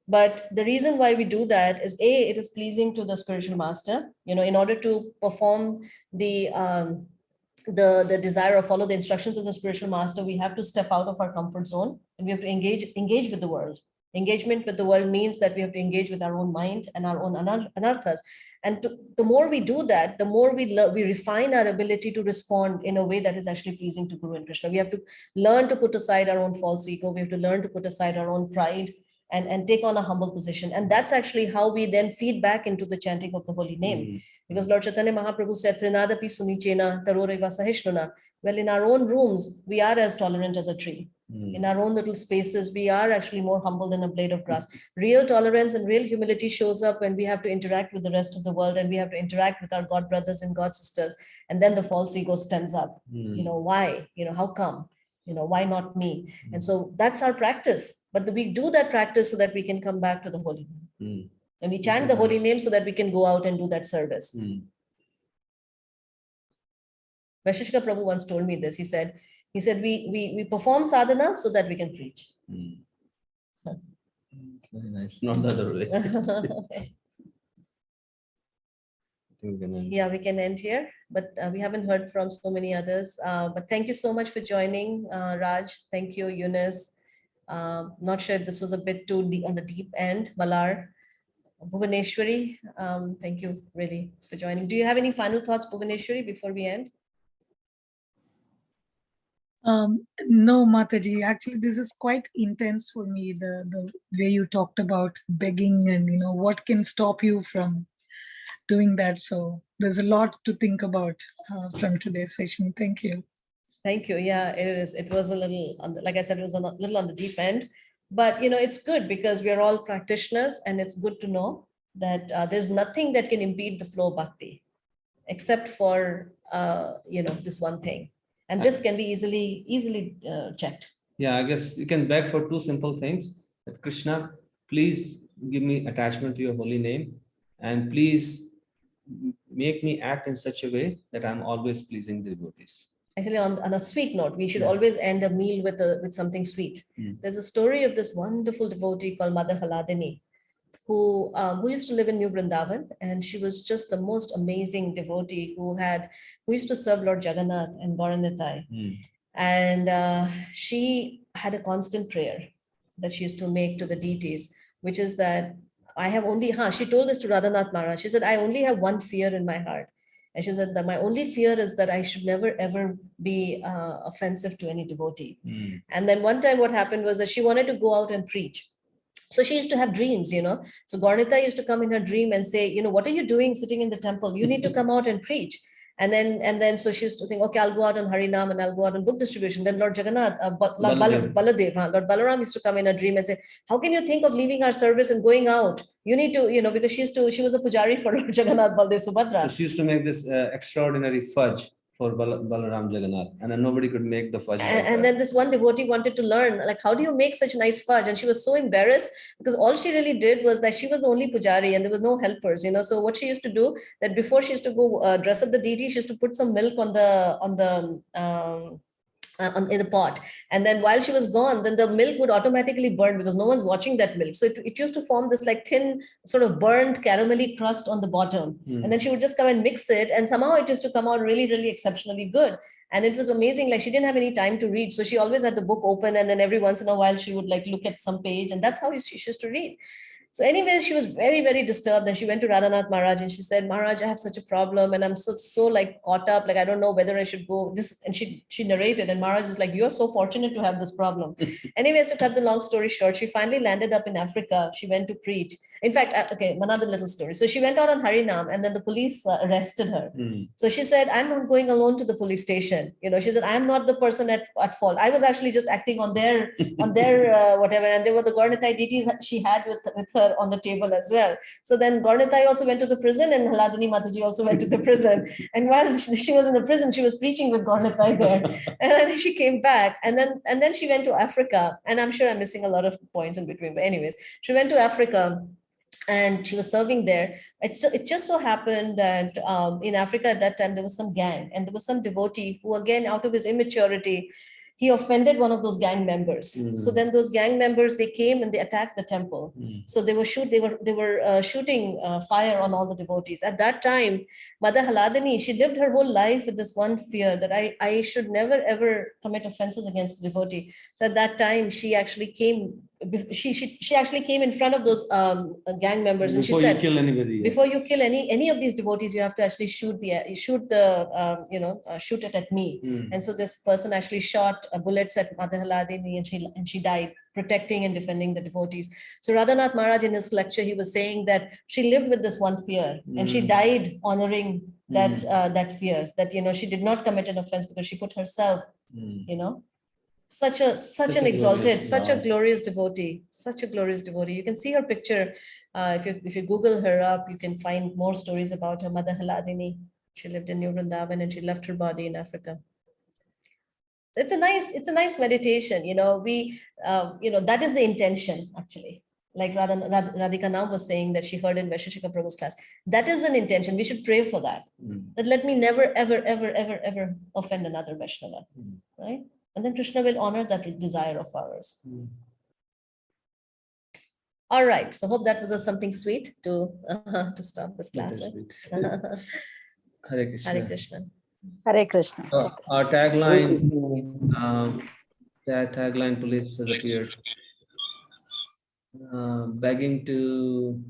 But the reason why we do that is A, it is pleasing to the spiritual master. In order to perform the desire or follow the instructions of the spiritual master, we have to step out of our comfort zone and we have to engage with the world. Engagement with the world means that we have to engage with our own mind and our own anarthas. And the more we do that, the more we refine our ability to respond in a way that is actually pleasing to Guru and Krishna. We have to learn to put aside our own false ego. We have to learn to put aside our own pride and take on a humble position. And that's actually how we then feed back into the chanting of the holy name. Because Lord Chaitanya Mahaprabhu said, Trinadapi sunichena taroreva sahishnuna. Well, in our own rooms, we are as tolerant as a tree. In our own little spaces, we are actually more humble than a blade of grass. Real tolerance and real humility shows up when we have to interact with the rest of the world and we have to interact with our God brothers and God sisters. And then the false ego stands up. Why? How come? Why not me? And so that's our practice. But we do that practice so that we can come back to the holy name. And we chant the holy name so that we can go out and do that service. Vaisheshika Prabhu once told me this. He said, we perform sadhana so that we can preach. Very nice. Not the other way. Yeah, we can end here, but we haven't heard from so many others. But thank you so much for joining, Raj. Thank you, Eunice. Not sure if this was a bit too deep on the deep end. Malar, Bhuvaneshwari, thank you really for joining. Do you have any final thoughts, Bhuvaneshwari, before we end? No, Mataji. Actually, this is quite intense for me. The way you talked about begging and what can stop you from doing that. So there's a lot to think about from today's session. Thank you. Thank you. Yeah, it is. It was a little, like I said, it was a little on the deep end, but it's good because we are all practitioners, and it's good to know that there's nothing that can impede the flow of bhakti, except for this one thing, and this can be easily checked. Yeah, I guess you can beg for two simple things: that Krishna, please give me attachment to your holy name, and please make me act in such a way that I'm always pleasing the devotees. Actually, on a sweet note, we should always end a meal with something sweet. There's a story of this wonderful devotee called Mother Haladini, who used to live in New Vrindavan, and she was just the most amazing devotee who used to serve Lord Jagannath and Gauranitai. And she had a constant prayer that she used to make to the deities, which is that she told this to Radhanath Maharaj. She said, I only have one fear in my heart. And she said that my only fear is that I should never, ever be offensive to any devotee. And then one time what happened was that she wanted to go out and preach. So she used to have dreams, So Gauranitai used to come in her dream and say, what are you doing sitting in the temple? You need to come out and preach. And then so she used to think, okay, I'll go out on Harinam and I'll go out on book distribution. Then Lord Jagannath, Lord Baladev, Lord Balaram used to come in a dream and say, how can you think of leaving our service and going out? You need to, because she was a pujari for Lord Jagannath, Baladev, Subhadra. So she used to make this extraordinary fudge for Balaram Jagannath, and then nobody could make the fudge. And then this one devotee wanted to learn, like, how do you make such nice fudge? And she was so embarrassed because all she really did was that she was the only pujari and there was no helpers, So what she used to do, that before she used to go dress up the deity, she used to put some milk in the pot, and then while she was gone, then the milk would automatically burn because no one's watching that milk. So it used to form this like thin sort of burnt caramelly crust on the bottom, and then she would just come and mix it, and somehow it used to come out really, really exceptionally good. And it was amazing. Like, she didn't have any time to read, so she always had the book open, and then every once in a while she would like look at some page, and that's how she used to read. So anyways, she was very, very disturbed, and she went to Radhanath Maharaj and she said, Maharaj, I have such a problem and I'm so like caught up, like I don't know whether I should go this. And she narrated, and Maharaj was like, you're so fortunate to have this problem. Anyways, to cut the long story short, she finally landed up in Africa. She went to preach. In fact, okay, another little story. So she went out on Harinam, and then the police arrested her. So she said, I'm not going alone to the police station. She said, I'm not the person at fault. I was actually just acting on their whatever. And there were the Gauranitai deities she had with her on the table as well. So then Gauranitai also went to the prison, and Haladini Mataji also went to the prison. And while she was in the prison, she was preaching with Gauranitai there. And then she came back, and then she went to Africa. And I'm sure I'm missing a lot of points in between. But anyways, she went to Africa and she was serving there. It just so happened that in Africa at that time, there was some gang, and there was some devotee who, again, out of his immaturity, he offended one of those gang members. So then those gang members, they came and they attacked the temple. So they were shooting fire on all the devotees. At that time, Mother Haladini, she lived her whole life with this one fear that I should never ever commit offenses against a devotee. So at that time, she actually came. She actually came in front of those gang members, and she Before said, you kill anybody. before you kill any of these devotees, you have to actually shoot it at me. And so this person actually shot bullets at Mother Haladini, and she died protecting and defending the devotees. So Radhanath Maharaj, in his lecture, he was saying that she lived with this one fear, and she died honoring that fear, that she did not commit an offense because she put herself, such an exalted, such a glorious devotee, such a glorious devotee. You can see her picture. If you Google her up, you can find more stories about her, Mother Haladini. She lived in New Vrindavan and she left her body in Africa. It's a nice meditation. That is the intention actually. Like Radhika now was saying that she heard in Vaisheshika Prabhu's class. That is an intention. We should pray for that. That let me never, ever, ever, ever, ever offend another Vaishnava. Right? And then Krishna will honor that desire of ours. All right. So hope that was something sweet to stop this class with. Hare Krishna. Hare Krishna. Hare Krishna. Our tagline, police has appeared. Begging to